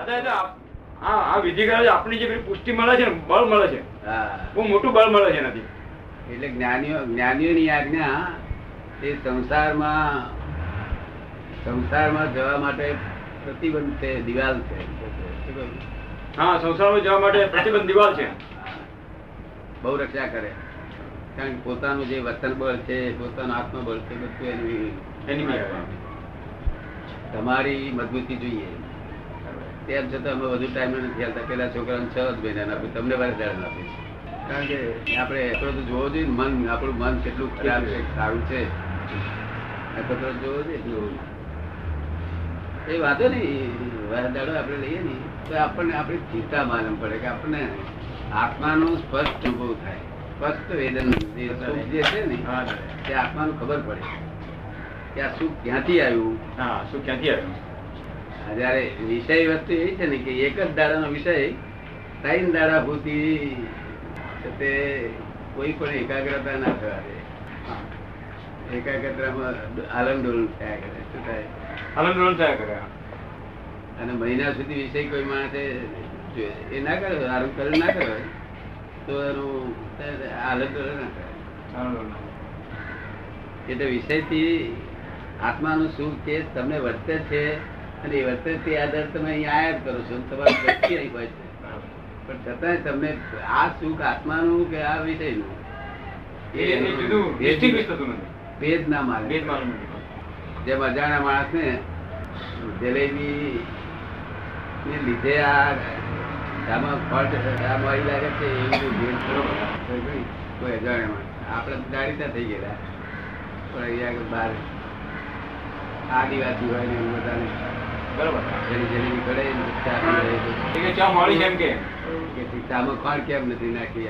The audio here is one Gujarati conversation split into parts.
આ વિધિ કરે છે આપણી જે પેલી પુષ્ટિ મળે છે ને, બળ મળે છે, બહુ મોટું બળ મળે છે એનાથી. એટલે જ્ઞાનીઓની આજ્ઞા એ સંસારમાં જવા માટે પ્રતિબંધ છે, દિવાલ છે. શું કહ્યું? હા, સંસારમાં જવા માટે પ્રતિબંધ દિવાલ છે. બહુ રક્ષા કરે. કારણ કે પોતાનું જે વતન બળ છે, પોતાનું આત્મબળ છે, બધું એની તમારી મજબૂતી જોઈએ. તેમ છતાં અમે વધુ ટાઈમ નથી આવતા. પેલા છોકરાને 6 જ મહિના આપીએ, તમને વાર દાડ આપીએ. કારણ કે આપણે એટલો તો જોવો જોઈએ ને, આપણું મન કેટલું ખરાબ છે, સારું છે, એટલો તો જોવો જોઈએ. એ વાંધો નહીં, વાર દાડો આપણે લઈએ ને તો આપણને આપણી ચિંતા માલમ પડે કે આપણને આત્માનો સ્પષ્ટ અનુભવ થાય. સ્પષ્ટ વેદન જે છે ને તે આત્માનું ખબર પડે કે આ સુખ ક્યાંથી આવ્યું. હા, સુખ ક્યાંથી આવ્યું. જયારે વિષય વસ્તુ એ છે ને કે એક જ દાડાનો વિષય 3 દાડા સુધી તે કોઈ પણ એકાગ્રતા ના થવા દે. એકાગ્રતામાં આલંડોલન થયા કરે. શું થાય? આલંડોલન થયા કરે. અને મહિના સુધી વિષય કોઈ માણસે એ ના કરે, આરોપ કરે ના કરે તો એનું આલંડોલન ના કરે. એટલે વિષયથી આત્માનું સુખ છે તમને વર્તે છે, અને એ વર્તે તે આધાર તમે અહીંયા આયા કરો છો, તમારી દ્રષ્ટિ અહીં હોય છે. પણ છતાંય તમને આ સુખ આત્માનું કે આ વિષયનું ભેદ ના માને. જેમ અજાણ્યા માણસ ને જલેબી ને લીધે આમાં ફળ મળી લાગે છે એવું ભેદ કોઈ અજાણ્યા માણસ. આપણે જાણીતા થઈ ગયેલા, પણ અહીંયા બહાર આદિવાસી હોય ને એવું બધાને બરોબર જલેબી પડે ચા મળી એમ કે ચામાં કોણ કેમ નથી નાખી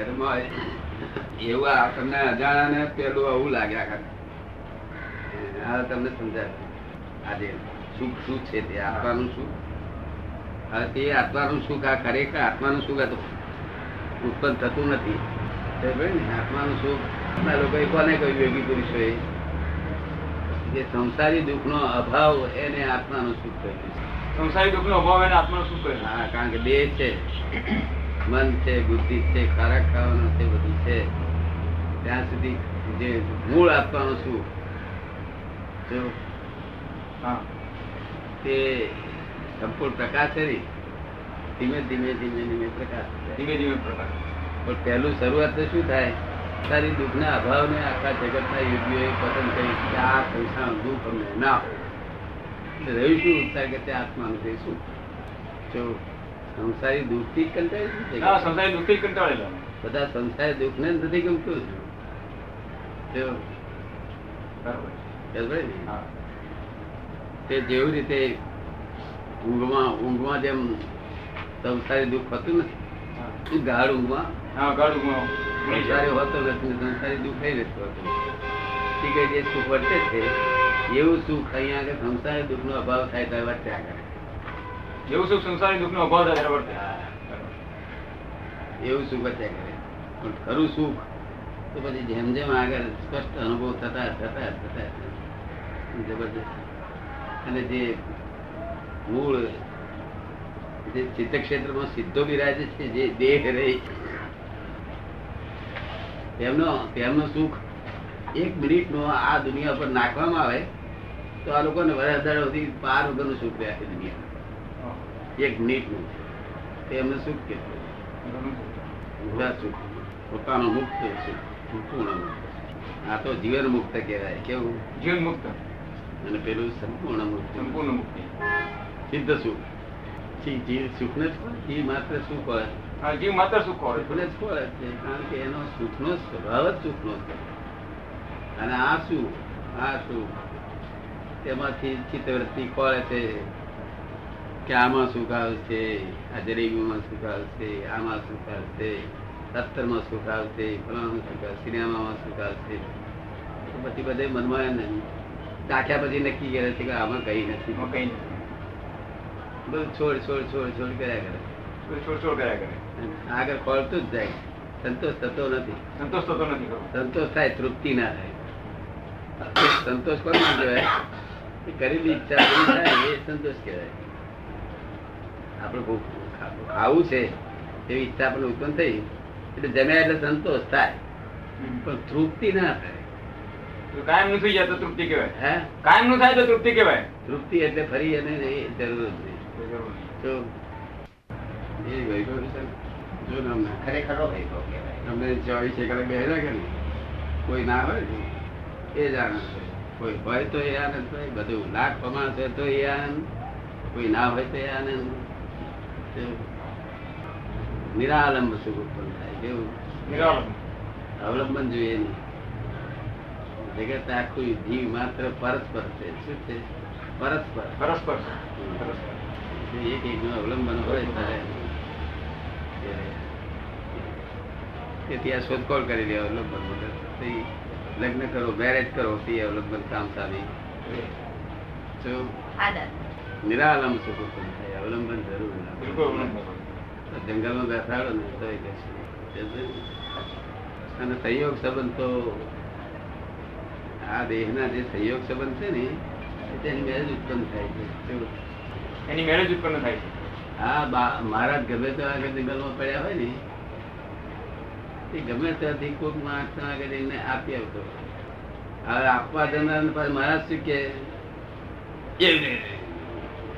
એવું તમને અજાણા ને પેલું આવું લાગે. આખા તમને સમજાય આજે સુખ શું છે તે આત્માનું સુખ. હવે તે આત્માનું સુખ આ ખરેખર આત્માનું સુખ હતું, ઉત્પન્ન થતું નથી. આત્માનું સુખ લોકોએ કોને કહ્યું? યોગી પુરુષોએ જે સંસારી દુઃખ નો અભાવ એને આત્માનું સુખ કહ્યું. સંસારી દુઃખ નો અભાવ એને આત્માનું સુખ કહ્યું. હા, કારણ કે દેહ છે, મન છે, બુદ્ધિ છે, ખોરાક ખાવાનું છે, બધું છે, ત્યાં સુધી જે મૂળ આત્માનું સુખ તે સંપૂર્ણ પ્રકાશ છે. ધીમે ધીમે પ્રકાશ, ધીમે ધીમે પ્રકાશ. પણ પહેલું શરૂઆત તો શું થાય? સારી દુઃખ ના અભાવ ને આખા જગત ના યોગીઓએ પસંદ કરી કે આ સંસાર દુઃખ અમને ના હોય. રહ્યું શું કે તે આત્માનું છે શું? જો સંસારી દુઃખ થી કંટાળેલા, સંસારી દુઃખ થી કંટાળેલા બધા સંસારી દુઃખ ને નથી ગમતું. તે જેવી રીતે ઊંઘમાં જેમ સંસારી દુઃખ હોતું નથી, ગાઢ ઊંઘમાં સંસારી હોતો નથી, સંસારી દુઃખ નહીં રહેતું હતું. જે સુખ વર્તે છે એવું સુખ અહીંયા આગળ સંસારી દુઃખ નો અભાવ થાય તો વર્ત્યા કરે. એવું સુખ સંસારી દુઃખ નો અભાવ થાય વર્તે, એવું સુખ વર્ત્યા કરે. પણ ખરું સુખ તો પછી જેમ જેમ આગળ સ્પષ્ટ અનુભવ થતા જબરદસ્ત. અને જે મૂળ જે ચિત્ત ક્ષેત્રમાં સિદ્ધો બિરાજે છે, જે દેહ રહે તેમનો સુખ 1 મિનિટનો આ દુનિયા પર નાખવામાં આવે તો આ લોકોને વર્ષ સુધી પાર વગરનું સુખ રહે આખી દુનિયા. 1 મિનિટનું તેમનું સુખ કેટલું સુખ, પોતાનું મુક્ત સુખ, સંપૂર્ણ મુક્ત. આ તો જીવન મુક્ત કહેવાય. કેવું? જીવન મુક્ત. અને પેલું સંપૂર્ણ મુક્ત, સંપૂર્ણ મુક્તિ, સિદ્ધ સુખ. જીવ સુખ ને જીવ માત્ર સુખ હોય. જીવ માત્ર સુખ હોય, કારણ કે એનો સુખ નો સ્વભાવ જ સુખ નો છે. અને આ સુખ તેમાંથી ચિત્તવૃત્તિ ખોળે છે કે આમાં સુખ આવશે, આ જલેબીમાં સુખ આવશે, આમાં સુખ આવશે, સત્તરમાં સુખ આવશે, ફલાણું સુખ આવશે, સિનેમામાં સુખ આવશે. પછી બધે મનમાં ચાખ્યા પછી નક્કી કરે છે કે આમાં કઈ નથી, કઈ નથી. બધું છોડ કર્યા કરે. આગળ ખોલતું જ જાય. સંતોષ થતો નથી. સંતોષ થાય, તૃપ્તિ ના થાય. સંતોષ કોને કહેવાય? કરેલી ઈચ્છા પૂરી થાય એ સંતોષ કહેવાય. આપણે ખાવું છે એવી ઈચ્છા આપણને ઉત્પન્ન થઈ એટલે જમ્યા એટલે સંતોષ થાય પણ તૃપ્તિ ના થાય. કાયમ નું થઈ જાય તો તૃપ્તિ કહેવાય. હે કાયમ નું થાય તો તૃપ્તિ કહેવાય. તૃપ્તિ એટલે ફરી એને જરૂર જ નહીં. તો એ વૈભવ છે જો ને અમને ખરેખર વૈભવ કહેવાય. અમને 24 કલાક બેસેલા કે નહીં, કોઈ ના હોય ને એ જ આનંદ છે. કોઈ હોય તો એ આનંદ હોય, બધું લાખ પ્રમાણ છે તો એ આનંદ, કોઈ ના હોય તો એ આનંદ. નિરાલંબ સુખ ઉત્પન્ન થાય. કેવું? અવલંબન જોઈએ નહીં. જગત આખું જીવ માત્ર પરસ્પર છે. શું છે? પરસ્પર. પરસ્પર એક એકનું અવલંબન હોય તેથી આ શોધખોળ કરી લે અવલંબન વગર. લગ્ન કરો, મેરેજ કરો, તે અવલંબન કામ સામી નિરાલંબ સુખ ઉત્પન્ન થાય. અવલંબન જરૂર જંગલમાં બેસાડો ને તો અને સંયોગ સંબંધ તો આ દેહના જે સંયોગ સંબંધ છે ને તેની મેરેજ ઉત્પન્ન થાય છે. એની મેરેજ ઉત્પન્ન થાય છે. હા, મહારાજ ગમે તો આગળ જંગલમાં પડ્યા હોય ને એ ગમે ત્યાંથી કોઈક માણસ આગળ એને આપી આવતો. હવે આપવા જનાર મહારાજ શું કે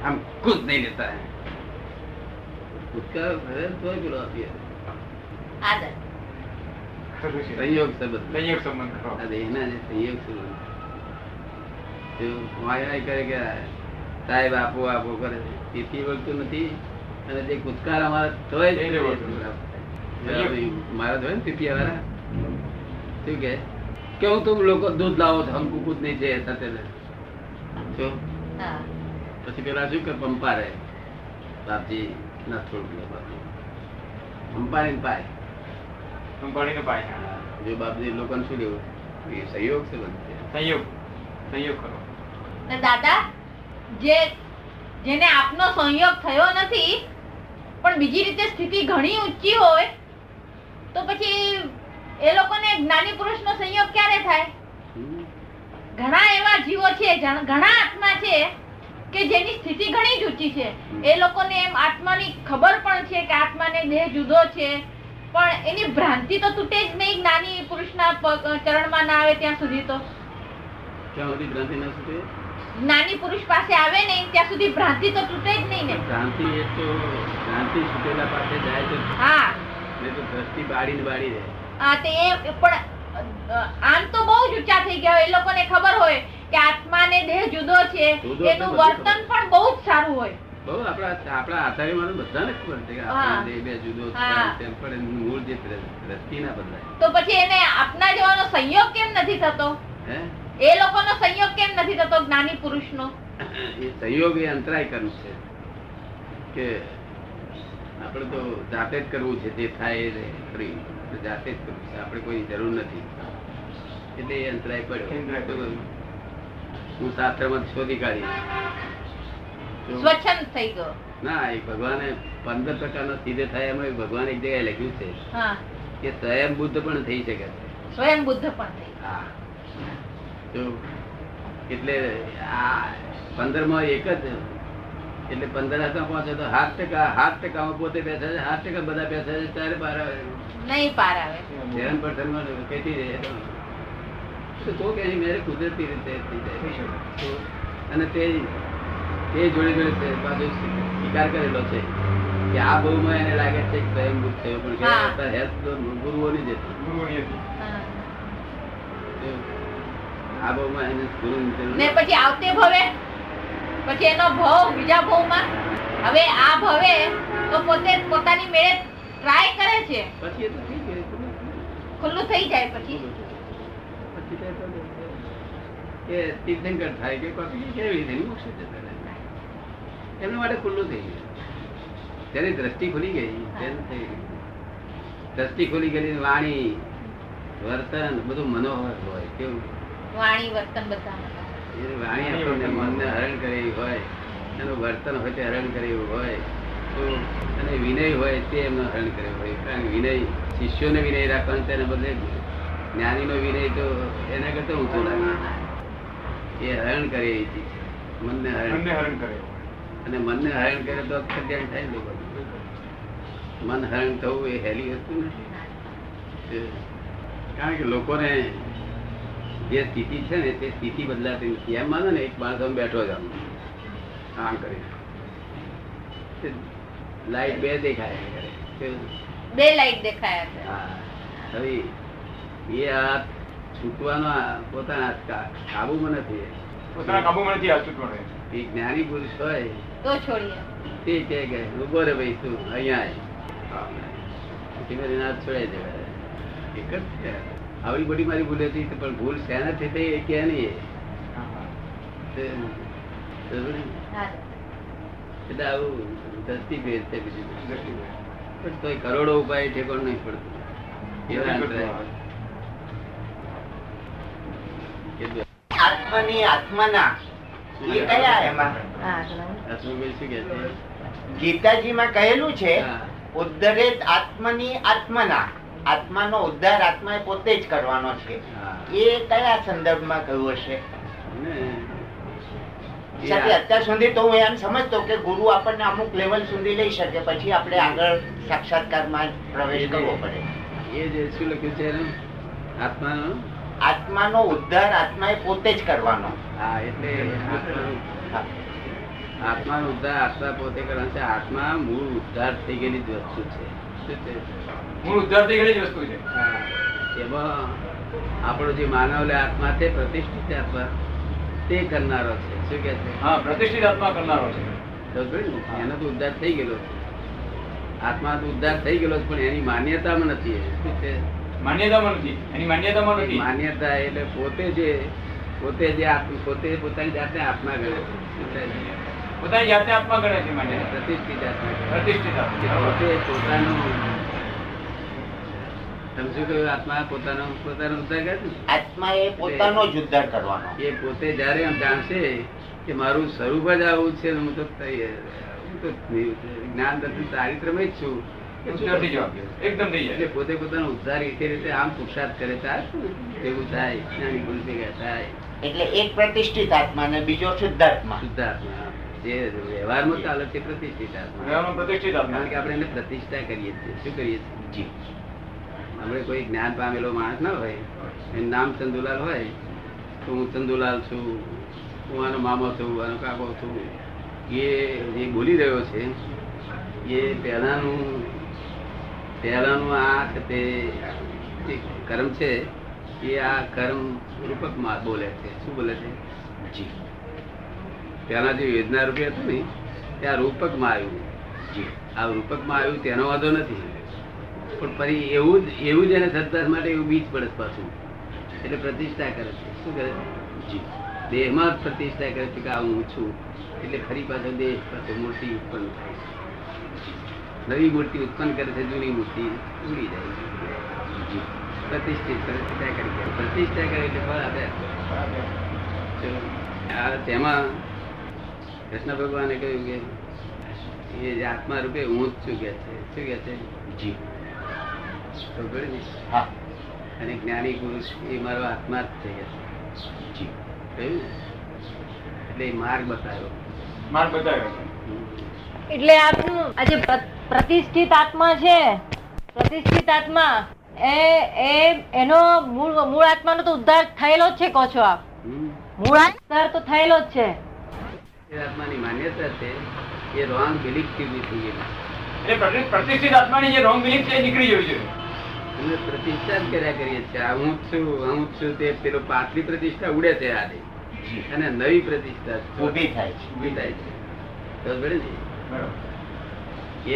આમ ખુદ નહીં લેતા સંયોગ સંબંધ સંયોગ સંબંધ ખરો. દેહના જે સંયોગ સંબંધ કરે કે સાહેબ આપો આપો કરે તેથી વળતું નથી. અને જે કુદકાર અમારા તોય મારા હોય ને પીપિયા વાળા શું કે હું તું લોકો દૂધ લાવો છો હમ કુકુત નહીં છે સાથે પછી પેલા શું કે પંપા રે બાપજી ના થોડું પંપાની પાય કંપનીનો પાય. જો બાપજી લોકોને શું લેવું એ સહયોગ છે બધું સંયોગ સંયોગ કરો. દાદા જેને આપનો સંયોગ થયો નથી પણ બીજી રીતે સ્થિતિ ઘણી ઊંચી હોય તો પછી એ લોકોને જ્ઞાની પુરુષનો સંયોગ ક્યારે થાય? ઘણા એવા જીવો છે, ઘણા આત્મા છે કે જેની સ્થિતિ ઘણી જ ઊંચી છે. એ લોકોને એમ આત્માની ખબર પણ છે કે આત્માને દેહ જુદો છે પણ એની ભ્રાંતિ તો તૂટે જ નહીં. જ્ઞાની પુરુષના ચરણમાં ના આવે ત્યાં સુધી તો ક્યાં સુધી ભ્રાંતિ ના છૂટે? જ્ઞાની પુરુષ પાસે આવે નહીં ત્યાં સુધી ભ્રાંતિ તો તૂટે જ નહીં ને. ભ્રાંતિ એ તો ભ્રાંતિ છૂટેલા પાસે જાય તો હા નહીં તો દ્રષ્ટિ બાળી રહે. હા તે પણ આમ તો બહુ જ ઊંચા થઈ ગયા હોય. એ લોકોને ખબર હોય કે આત્મા ને દેહ જુદો છે, એનું વર્તન પણ બહુ જ સારું હોય. બહુ આપણા આચાર્ય માનું બધાને ખબર છે કે આપણા દેહ બે જુદો છે પણ મૂળ જે દ્રષ્ટિ ના બદલાય. તો પછી એને આપના જેવાનો સંયોગ કેમ નથી થતો? હે એ લોકોનો સંયોગ કેમ નથી થતો જ્ઞાની પુરુષનો? એ સંયોગ એ અંતરાય કર્મ છે કે આપણે તો જાતે જ કરવું છે. જે થાય એ ખરી જાતે જ કરવું છે, આપણે કોઈ જરૂર નથી. એટલે એ અંતરાય પડ્યો. હું શાસ્ત્રમાં શોધી કાઢી સ્વચ્છંદ થઈ ગયો. ના, એ ભગવાને 15 પ્રકારનો સીધે થાય એમાં ભગવાન એક જગ્યાએ લખ્યું છે કે સ્વયં બુદ્ધ પણ થઈ શકે છે. સ્વયં બુદ્ધ પણ થઈ. હા, તો એટલે આ 15 માં એક જ એટલે 15 હતા પહોંચે તો 7% પોતે બેસે છે, 8% બધા બેસે છે. ત્યારે પાર આવે નહીં પાર આવે. 7% કહેતી રહે તો કે મેરે કુદરતી રીતે થઈ જાય. અને તે જોડે જોડે પાછો સ્વીકાર કરેલો છે કે આ બહુમાં એને લાગે છે કે સ્વયં બુદ્ધ થયો પણ ગુરુઓની જ હતી. આ બહુમાં એને ગુરુ ને પછી આવતે ભવે પછી એનો ભવ બીજા ભવમાં હવે આ ભવે તો પોતે પોતાની મેળે ટ્રાય કરે છે પછી એ તો થઈ ગયું ખુલ્લું થઈ જાય. પછી કે તીર્થંકર થાય કે કેવી રીતે મોક્ષ જતા એમના માટે ખુલ્લું થઈ ગયું. તેની દ્રષ્ટિ ખુલી ગઈ. દ્રષ્ટિ ખુલી ગઈ. વાણી વર્તન બધું મનોહર હોય. કેવું? વાણી વર્તન બધા વાણી આપણને મનને હરણ કરી હોય, એનું વર્તન હોય તે હરણ કર્યું હોય તો, અને વિનય હોય તે એમનો હરણ કર્યો હોય. કારણ કે વિનય શિષ્યોને વિનય રાખવાનું તેને બદલે જ્ઞાનીનો વિનય તો એના કરતા ઊંચો લાગે. એ હરણ કરે મનને હરણ કરે. અને મનને હરણ કરે તો કલ્યાણ થાય ને લોકોનું. મન હરણ થવું એ હેલી વસ્તુ નથી. કારણ કે લોકોને જે સ્થિતિ છે ને તે સ્થિતિ બદલાતી નથી. એમ માનો ને એક માણસ આમ બેઠો જ આમ કરી લાઈટ બે દેખાય બે લાઈટ દેખાયા છે. હવે એ હાથ છૂટવાનો પોતાના કાબુમાં નથી. પોતાના કાબુમાં નથી આ છૂટવાનો. એક જ્ઞાની પુરુષ હોય તો છોડીએ તે કહે કે ઉભો રે ભાઈ તું અહીંયા છોડાઈ દેવાય. એક જ છે. આવડી બધી મારી ભૂલ હતી પણ ભૂલ શેના થઈ તે કે નહીં. એટલે આવું દ્રષ્ટિ ભેદ છે બીજું પણ તો કરોડો ઉપાય ઠેકોણ નહીં પડતું. આત્માની આત્માના એ કયા એમાં ગીતાજીમાં કહેલું છે ઉદ્ધરેત આત્મની આત્મના, આત્માનો ઉદ્ધાર આત્માએ પોતે જ કરવાનો છે. એ કયા સંદર્ભમાં કહ્યું હશે? સાથે અત્યાર સુધી તો હું એમ સમજતો કે ગુરુ આપણને અમુક લેવલ સુધી લઈ શકે પછી આપણે આગળ સાક્ષાત્કારમાં પ્રવેશ કરવો પડે. એ જે શું લખ્યું છે આત્માનો આત્માનો ઉદ્ધાર આત્માએ પોતે જ કરવાનો. હા એટલે આત્માનો ઉદ્ધાર આત્મા પોતે કરવાનો છે. આત્મા મૂળ ઉદ્ધાર થઈ ગયેલી જ વસ્તુ છે. મૂળ ઉદ્ધાર થઈ ગયેલી જ વસ્તુ છે. એમાં આપણો જે માનવ આત્મા છે પ્રતિષ્ઠિત આત્મા તે કરનારો છે. શું કે છે? હા, પ્રતિષ્ઠિત આત્મા કરનારો છે. એનો તો ઉદ્ધાર થઈ ગયેલો છે. આત્મા તો ઉદ્ધાર થઈ ગયેલો છે પણ એની માન્યતામાં નથી. શું છે? માન્યતામાં નથી. એની માન્યતામાં નથી. માન્યતા એટલે પોતે જે પોતે પોતાની જાતને આત્મા ગણે છે. પોતાની જાતને આત્મા ગણે છે. માન્યતા પ્રતિષ્ઠિત આત્મા પ્રતિષ્ઠિત આત્મા. પોતે પોતાનું સમજુ કહ્યું આત્મા પોતાનો ઉદ્ધાર કરે છે. આત્માએ પોતાનો જ ઉદ્ધાર કરવાનો. એ પોતે જયારે એમ જાણશે કે મારું સ્વરૂપ જ આવું છે હું તો જ્ઞાન દર્શન ચારિત્રમય જ છું ઉદ્ધાર થઈ જવાનો. એકદમ થઈ જાય. એટલે પોતે પોતાનો ઉદ્ધાર એ રીતે આમ પુરુષાર્થ કરે ત્યારે એવું થાય. જ્ઞાની પુરુષ ભેગા થાય એટલે એક પ્રતિષ્ઠિત આત્મા ને બીજો શુદ્ધાત્મા. શુદ્ધાત્મા જે વ્યવહારમાં ચાલે છે પ્રતિષ્ઠિત આત્મા. વ્યવહારમાં પ્રતિષ્ઠિત આત્મા. કારણ કે આપણે એને પ્રતિષ્ઠા કરીએ છીએ. શું કરીએ છીએ? આપણે કોઈ જ્ઞાન પામેલો માણસ ના હોય એનું નામ ચંદુલાલ હોય તો હું ચંદુલાલ છું, હું આનો મામો છું, આનો કાકો છું. એ જે બોલી રહ્યો છે એ પહેલાનું આ તે જે કર્મ છે એ આ કર્મ રૂપકમાં બોલે છે. શું બોલે છે? જી. પહેલા જે યોજના રૂપે હતું ને ત્યાં રૂપકમાં આવ્યું. જી. આ રૂપકમાં આવ્યું તેનો વાંધો નથી પણ ફરી એવું જ એને સત્તા માટે એવું બીજ પડે પાછું. એટલે પ્રતિષ્ઠા કરે છે. શું કરે છે? જી. દેહમાં જ પ્રતિષ્ઠા કરે છે કે આ હું છું. એટલે ફરી પાછો દેહ પાછો મૂર્તિ ઉત્પન્ન થાય છે. નવી મૂર્તિ ઉત્પન્ન કરે છે, જૂની મૂર્તિ ઉડી જાય છે. પ્રતિષ્ઠિત પ્રતિષ્ઠા કરી પ્રતિષ્ઠા કરે એટલે ફળ આપે. તેમાં કૃષ્ણ ભગવાને કહ્યું કે એ આત્મા રૂપે હું જ છું કે છે. શું કે છે? જી. અને જ્ઞાની પુરુષ એ મારો આત્મા જ થઈ ગયા. એટલે માર્ગ બતાવ્યો. માર્ગ બતાવ્યો. એટલે આપનું આ જે પ્રતિષ્ઠિત આત્મા છે, પ્રતિષ્ઠિત આત્મા એનો મૂળ આત્માનો તો ઉદ્ધાર થયેલો જ છે કહો છો આપ? મૂળ ઉદ્ધાર તો થયેલો જ છે. આત્માની માન્યતા છે એ રોંગ બિલીફ થી થઈ ગયેલી. એટલે પ્રતિષ્ઠિત આત્માની જે રોંગ બિલીફ છે એ નીકળી જવી જોઈએ. અમે પ્રતિષ્ઠા જ કર્યા કરીએ છીએ. હું જ છું તે પેલો પાછલી પ્રતિષ્ઠા ઉડે છે આદે અને નવી પ્રતિષ્ઠા ઊભી થાય છે.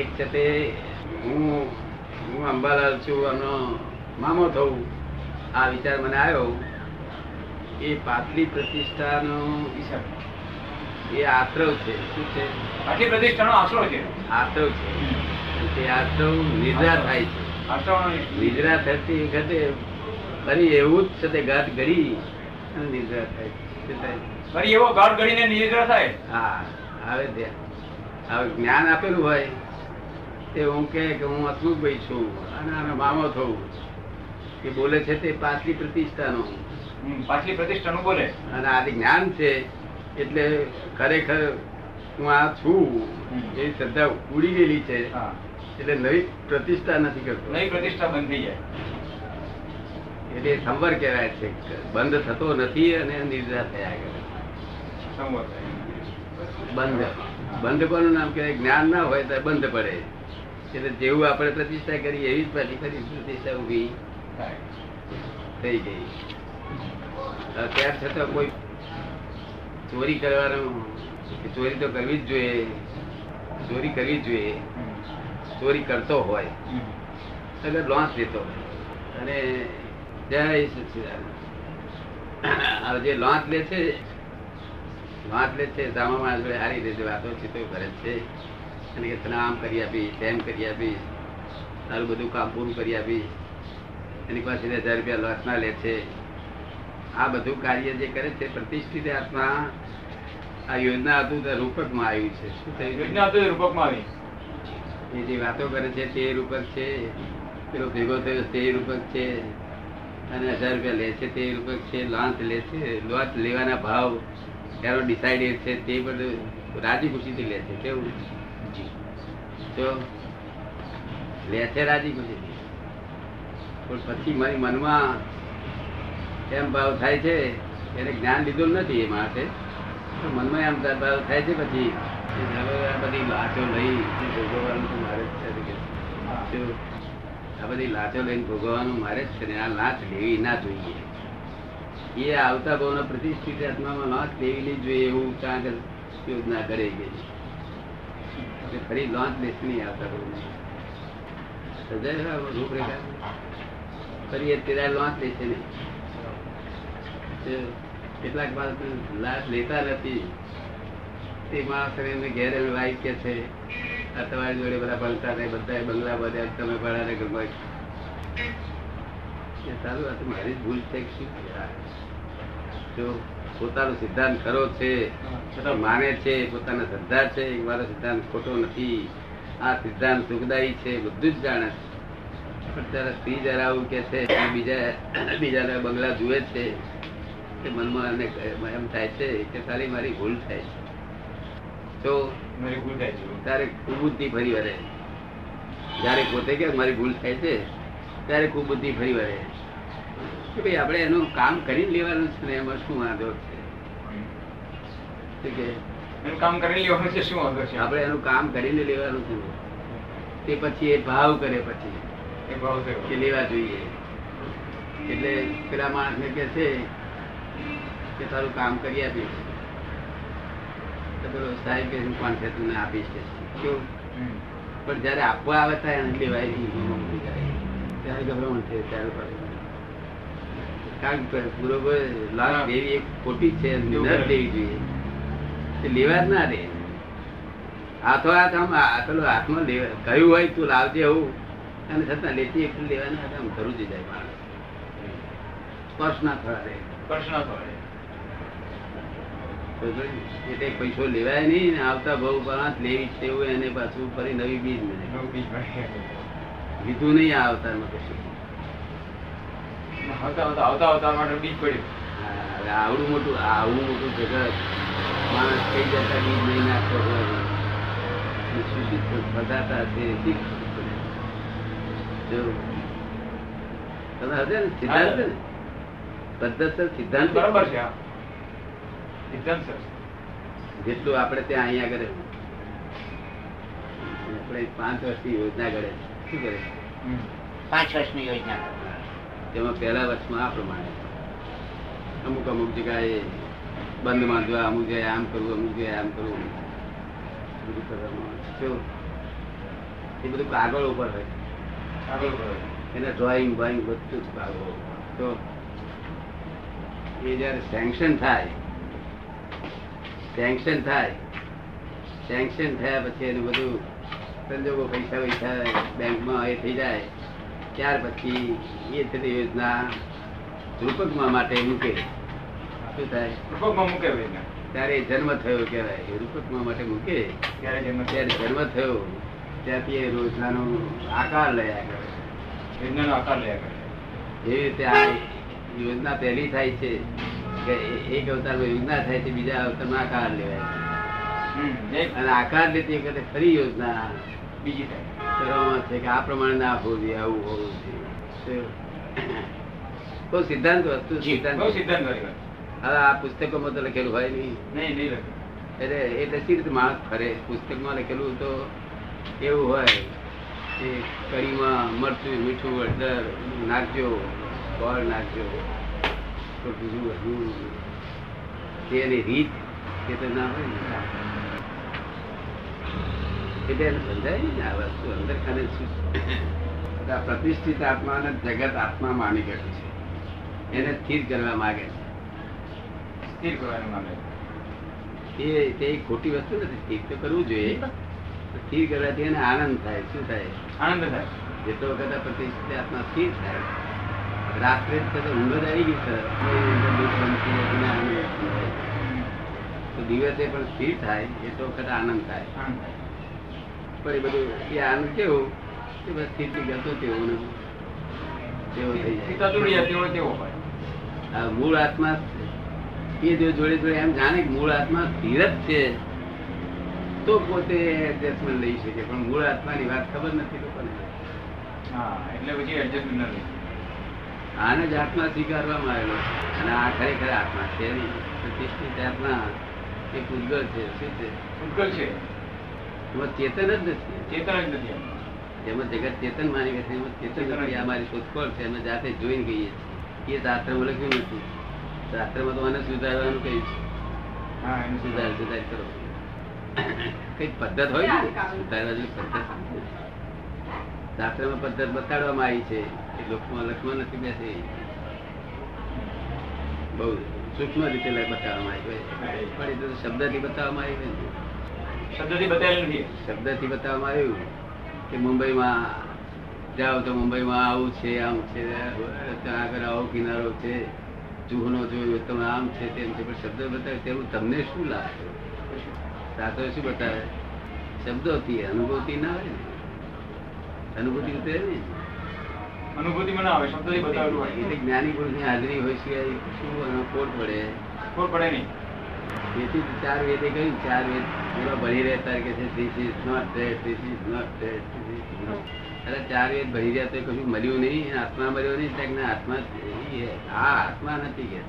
એક છે તે હું અંબાલાલ છું આનો મામો થવું આ વિચાર મને આવ્યો. એ પાછલી પ્રતિષ્ઠાનો એ આશ્રવ છે. શું છે? પાછલી પ્રતિષ્ઠાનો આશરો છે. આશ્રવ છે. તે આશ્રવ નિદ્રા થાય છે. નિદ્રા થતી વખતે ફરી એવું જ છે તે ગાંઠ ગળી અને નિદ્રા થાય છે. ફરી એવો ગાંઠ ગળીને નિદ્રા થાય. હા આવે ત્યાં હવે જ્ઞાન આપેલું હોય તે હું કે હું હસમુખભાઈ છું અને આનો મામો થવું એ બોલે છે તે પાછલી પ્રતિષ્ઠાનો. પાછલી પ્રતિષ્ઠાનું બોલે અને આદિ જ્ઞાન છે એટલે ખરેખર હું આ છું એ શ્રદ્ધા ઉડી ગયેલી છે, હા. એટલે નવી પ્રતિષ્ઠા નથી કરતો. નવી પ્રતિષ્ઠા બંધ થઈ જાય. એટલે સંવર કહેવાય છે, બંધ થતો નથી અને નિદ્રા થયા કરે. સંવર થાય. બંધ કોનું નામ કહેવાય? જ્ઞાન ના હોય તો બંધ પડે. એટલે જેવું આપણે પ્રતિષ્ઠા કરી એવી જ પાછી ફરી પ્રતિષ્ઠા ઉભી થાય. થઈ ગઈ. ત્યાર છતાં કોઈ ચોરી કરવાનું, ચોરી તો કરવી જ જોઈએ, ચોરી કરવી જ જોઈએ. ચોરી કરતો હોય અગર લોન્ચ લેતો હોય અને જય સચ્ચિદાનંદ. હવે જે લોન્ચ લે છે સામા માણસ જોડે હારી રીતે વાતો ચીતો કરે છે અને કે તને આમ કરી આપીશ, તેમ કરી આપીશ, તારું બધું કામ પૂરું કરી આપીશ, એની પાસે 1000 રૂપિયા લોસના લે છે. આ બધું કાર્ય જે કરે છે પ્રતિષ્ઠિત આત્મા આ યોજના હતું તે રૂપકમાં આવ્યું છે. શું થયું? યોજના તો રૂપકમાં આવી. એ જે વાતો કરે છે તે રૂપક છે, પેલો ભેગો થયો તે રૂપક છે, અને 1000 રૂપિયા લે છે તે રૂપક છે, લોન્ચ લે છે, લોન્ચ લેવાના ભાવ એનો ડિસાઇડેડ છે તે બધું રાજી ખુશીથી લે છે. કેવું જો લે છે રાજી ખુશીથી, પણ પછી મારી મનમાં એમ ભાવ થાય છે, એને જ્ઞાન લીધું નથી એ માણસે, તો મનમાં એમ ભાવ થાય છે પછી હવે આ બધી લાચો લઈ ભોગવવાનું તો મારે જ છે. આ બધી લાચો લઈને ભોગવવાનું મારે જ છે ને આ લાચ લેવી ના જોઈએ. એ આવતા ભાવના પ્રતિષ્ઠિત આત્મામાં લાંચ લેવી નહીં જોઈએ એવું ત્યાં યોજના કરે ગઈ. ફરી લોન્ચ લેશે નહીં આવતા ભાવના રૂપરેખા ફરી અત્યારે લોન્ચ લેશે નહીં. કેટલાક માણસ લાભ લેતા નથી. તે માણસ ઘેર વાઈફ કે છે આ તમારી જોડે બધા ભણતા નહીં, બધા બંગલા બધા તમે ભણાને ગમે સારું. આ તો મારી જ ભૂલ છે. શું જો પોતાનો સિદ્ધાંત ખરો છે, માને છે, પોતાના શ્રદ્ધા છે, મારો સિદ્ધાંત ખોટો નથી, આ સિદ્ધાંત સુખદાયી છે, બધું જ જાણે છે. પણ ત્યારે સ્ત્રી જરા આવું કે છે બીજાના બંગલા જુએ છે કે મનમાં એમ થાય છે કે તારી મારી ભૂલ થાય છે. તો મારી ભૂલ થાય છે. ત્યારે કુબુદ્ધિ ફરી વળે. જયારે પોતે કે મારી ભૂલ થાય છે ત્યારે કુબુદ્ધિ ફરી વળે કે ભાઈ આપણે એનું કામ કરી લેવાનું છે ને એમાં શું વાંધો છે. એનું કામ કરી લેવાનું છે, શું વાંધો છે? આપણે એનું કામ કરીને લેવાનું છે. તે પછી એ ભાવ કરે પછી એ ભાવ થયો કે લેવા જોઈએ. એટલે પેલા માણસ ને કે છે કે તારું કામ કરી આપીશ, તો પેલો સાહેબ કે કોણ છે તમને આપીશ કે કેવું. પણ જયારે આપવા આવે ત્યારે એને લેવાય નહીં, ત્યારે ગભરામણ છે. ત્યારે કારણ કે બરોબર લાભ દેવી એક ખોટી છે, ન દેવી જોઈએ. લેવા જ ના દે. હાથો હાથ આમ પેલો હાથમાં કહ્યું હોય તું લાવજે એવું, અને છતાં લેતી એટલું લેવાના હાથ આમ ધરું જ જાય માણસ. સ્પર્શ ના થવા દે. પ્રશ્ન પડે. એટલે પૈસો લેવાય નહીં ને આવતા બહુ પાંચ લેવી છે એવું એને પાછું ફરી નવી બીજ મળે. લીધું નહીં આવતા કશું. આવતા માટે બીજ પડ્યું. આવડું મોટું જગત માણસ કઈ જતા બીજ નહીં નાખતો હોય સૂચિત પદાર્થ છે. જો તમે હશે ને સિદ્ધાંત છે ને પદ્ધત સિદ્ધાંત બરાબર છે. સિદ્ધાંત સર જેટલું આપણે ત્યાં અહીંયા કરે આપણે 5 વર્ષની યોજના કરે. શું કરે? 5 વર્ષની યોજના. તેમાં પહેલા વર્ષમાં આ પ્રમાણે અમુક જગ્યાએ બંધ બાંધવા, અમુક જગ્યાએ આમ કરવું, અમુક જગ્યાએ આમ કરવું, બધું કરવામાં એ બધું કાગળ ઉપર હોય. એને ડ્રોઈંગ બધું જ કાગળ. તો એ જયારે સેન્કશન થયા પછી એનું બધું સંજોગો પૈસા બેંકમાં એ થઈ જાય ત્યાર પછી એ થતી યોજના રૂપકમાં માટે મૂકે. શું થાય? રૂપકમાં મૂકે. ત્યારે જન્મ થયો કહેવાય. રૂપકમાં માટે મૂકે ત્યારે જન્મ થયો ત્યાંથી એ યોજનાનો આકાર લયા કરે. યોજનાનો આકાર લયા કરે. એવી રીતે આ યોજના પહેલી થાય છે કે એક અવતારમાં યોજના થાય છે, બીજા અવતારમાં આકાર લેવાય છે. અને આકાર લેતી વખતે ફરી યોજના બીજી થાય. કરવામાં છે કે આ પ્રમાણે ના હોવું જોઈએ, આવું હોવું જોઈએ. બહુ સિદ્ધાંત વસ્તુ બહુ સિદ્ધાંત. સિદ્ધાંત વાળી વાત. હવે આ પુસ્તકોમાં તો લખેલું હોય નહીં, નહીં લખે. એટલે સી રીતે માણસ ફરે. પુસ્તકમાં લખેલું તો એવું હોય કે કઢીમાં મરચું મીઠું હળદર નાખજો, ગોળ નાખજો, તો બીજું બધું તેની રીત એ તો ના હોય ને. એટલે એને સમજાય ને આ વસ્તુ અંદર ખાને શું આ પ્રતિષ્ઠિત આત્માને જગત આત્મા માની બેઠું છે, એને સ્થિર કરવા માંગે છે. સ્થિર કરવાનું માંગે. તે ખોટી વસ્તુ નથી. સ્થિર તો કરવું જોઈએ. સ્થિર કરવાથી એને આનંદ થાય. શું થાય? આનંદ થાય. જેટલો વખત આ પ્રતિષ્ઠિત આત્મા સ્થિર થાય, રાત્રે ઊંઘ જ આવી ગઈ સર, તો દિવસે પણ સ્થિર થાય એટલો વખત આનંદ થાય. આનંદ થાય. પણ એ બધું એ આનંદ કેવું કે બસ સ્થિર થઈ ગયો તેવો ને તેવો થઈ જાય. સીતા તૂટી જાય તેવો તેવો હોય. આ મૂળ આત્મા એ જો જોડે જોડે એમ જાણે કે મૂળ આત્મા સ્થિર જ છે તો પોતે એડજસ્ટમેન્ટ લઈ શકે, પણ મૂળ આત્માની વાત ખબર નથી લોકોને. હા, એટલે પછી એડજસ્ટમેન્ટ નથી. આને જ આત્મા સ્વીકારવામાં આવેલો છે, અને આ ખરેખર આત્મા છે નહીં. પ્રતિષ્ઠિત આત્મા એ પૂતગલ છે. શું છે? ઉત્કલ છે. એમાં ચેતન જ નથી. ચેતન જ નથી. એમાં જગત ચેતન માની બેઠે, એમાં ચેતન નથી. આ મારી શોધખોળ છે, અમે જાતે જોઈને ગઈએ છીએ. એ શાસ્ત્રમાં લખ્યું નથી. શાસ્ત્રમાં તો મને સુધારવાનું કહ્યું છે. હા, એનું સુધાર સુધાર કરો. કઈ પદ્ધત હોય ને સુધારવાની પદ્ધત. શાસ્ત્રમાં પદ્ધત બતાડવામાં આવી છે, એ લોકમાં લખમાં નથી બેસે. બહુ સૂક્ષ્મ રીતે બતાવવામાં આવી હોય, પણ એ તો શબ્દથી બતાવવામાં આવી હોય. શબ્દથી બતાવેલું નથી. શબ્દથી બતાવવામાં આવ્યું કે મુંબઈમાં જાઓ તો મુંબઈમાં આવું છે, આમ છે, ત્યાં આગળ આવો કિનારો છે, ચૂહનો જોયો તમે આમ છે તેમ છે. પણ શબ્દ બતાવે તેવું તમને શું લાગે? શાસ્ત્ર શું બતાવે? શબ્દોથી અનુભૂતિ ના હોય ને. અનુભૂતિ ઉતરે ને. અનુભૂતિ મને આવે. શબ્દથી બતાવેલું હોય. એટલે જ્ઞાની પુરુષની હાજરી હોય સિવાય શું એનો ખોટ પડે? ખબર પડે નહીં. તેથી ચાર વેદે કહ્યું, ચાર વેદ પૂરા ભણી રહેતા કે છે this is not that, this is not that, this is not. અરે ચાર વેદ ભણી રહ્યા તો કશું મળ્યું નહીં, આત્મા મળ્યો નહીં. ત્યાં ના આત્મા આ આત્મા નથી કે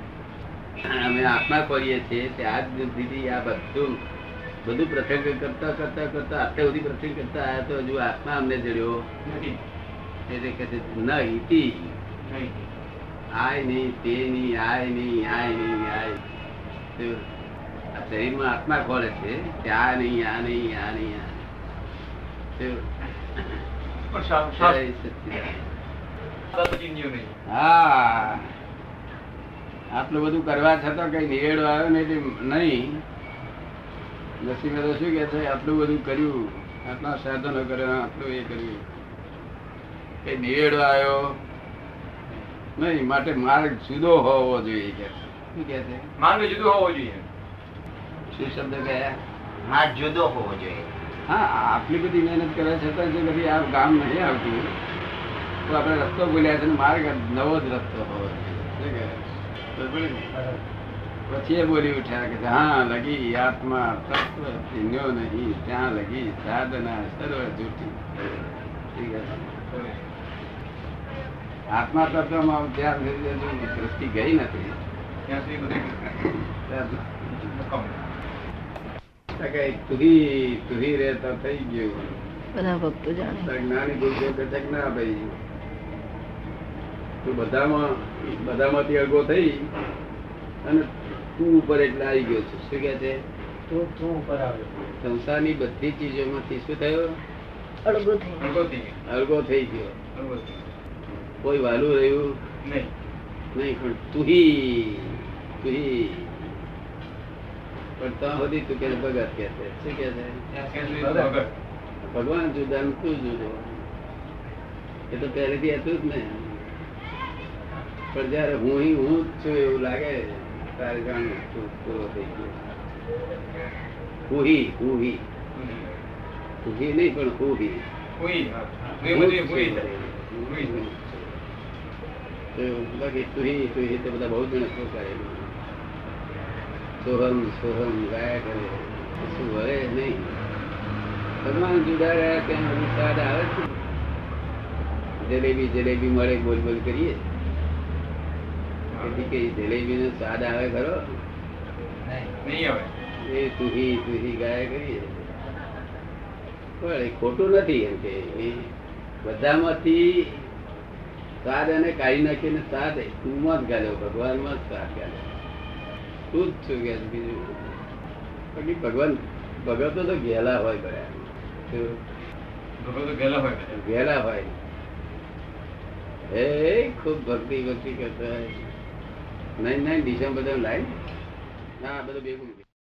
અમે આત્મા કરીએ છીએ. ત્યાં જ દીદી આ બધું પ્રસંગ કરતા કરતા કરતા અત્યાર સુધી પ્રસંગ કરતા આવ્યા તો હજુ આત્મા અમને જડ્યો નથી. એટલે કે છે ન ઇતિ નહીં. આય નહીં, તે નહીં, આય નહીં, આય નહીં, આય. આ શરીરમાં આત્મા ખોલે છે કે આ નહીં, આ નહીં, આ નહીં, આ. પણ શાસ્ત્ર પછી નિયમ નહીં. હા, આટલું બધું કરવા છતાં કઈ નિવેડો આવ્યો ને એટલે નહીં. નસીબે તો શું કે છે, આટલું બધું કર્યું, આટલા સાધનો કર્યા, આટલું એ કર્યું, કઈ નિવેડો આવ્યો નહીં. માટે માર્ગ જુદો હોવો જોઈએ કે શું કે છે? માર્ગ જુદો હોવો જોઈએ. શું શબ્દ કયા? માર્ગ જુદો હોવો જોઈએ. હા, આટલી બધી મહેનત કર્યા છતાં જો કદી આ ગામ નહીં આવતું તો આપણે રસ્તો ભૂલ્યા છે ને. માર્ગ નવો જ રસ્તો હોવો જોઈએ. પછી એ બોલી ઉઠ્યા કે હા લગી આત્મા તત્વ ચિહ્નો નહીં, ત્યાં લગી સાધના સર્વ જૂઠી. આત્મા તત્વમાં જ્યાં સુધી દ્રષ્ટિ ગઈ નથી ત્યાં સુધી બધું તુહી રહેતા થઈ ગયું. બધા ભક્તો જાણે. જ્ઞાની પુરુષો કહે ના ભાઈ તું બધામાંથી અળગો થઈ અને તું ઉપર એટલે આવી ગયો છે. શું કે છે? તું ઉપર આવ્યો. સંસારની બધી ચીજોમાંથી શું થયો? અળગો થઈ અળગો થઈ ગયો. બરોબર. કોઈ વાલું રહ્યું નહીં. નહીં. પણ તુહી પણ ત્યાં સુધી તું કે ભગત કે છે. શું કે છે? ત્યાં સુધી ભગત. ભગવાન જુદા ને તું જુદો. એ તો પહેલેથી હતું જ ને. પણ જયારે હું જ છું એવું લાગે તારે જાણ પૂરો થઈ ગયો. હુહી નહીં પણ હુહી. બાકી તુહી તો બધા બહુ જણ શું કરે. સોહમ ગાયા કરે. શું વળે નહીં. ભગવાન જુદા રહ્યા ત્યાં બધું સ્વાદ આવે છે. જલેબી જલેબી મળે બોલ બોલ કરીએ તેથી કે જલેબી નો સ્વાદ આવે ખરો? નહીં આવે. એ તુહી ગાયા કરીએ પણ એ ખોટું નથી. એમ કે એ બધામાંથી સ્વાદ એને કાઢી નાખીને સ્વાદ તું જ ગાલ્યો, ભગવાન માં સ્વાદ ગાલ્યો. તું જ છું કે બીજું બાકી ભગવાન ભગતો તો ગેલા હોય બધા. ભગવાન તો ગયેલા હોય. ગેલા હોય એ ખૂબ ભક્તિ કરતા હોય. 9 ડિસેમ્બર લાઈન ના બધું ભેગું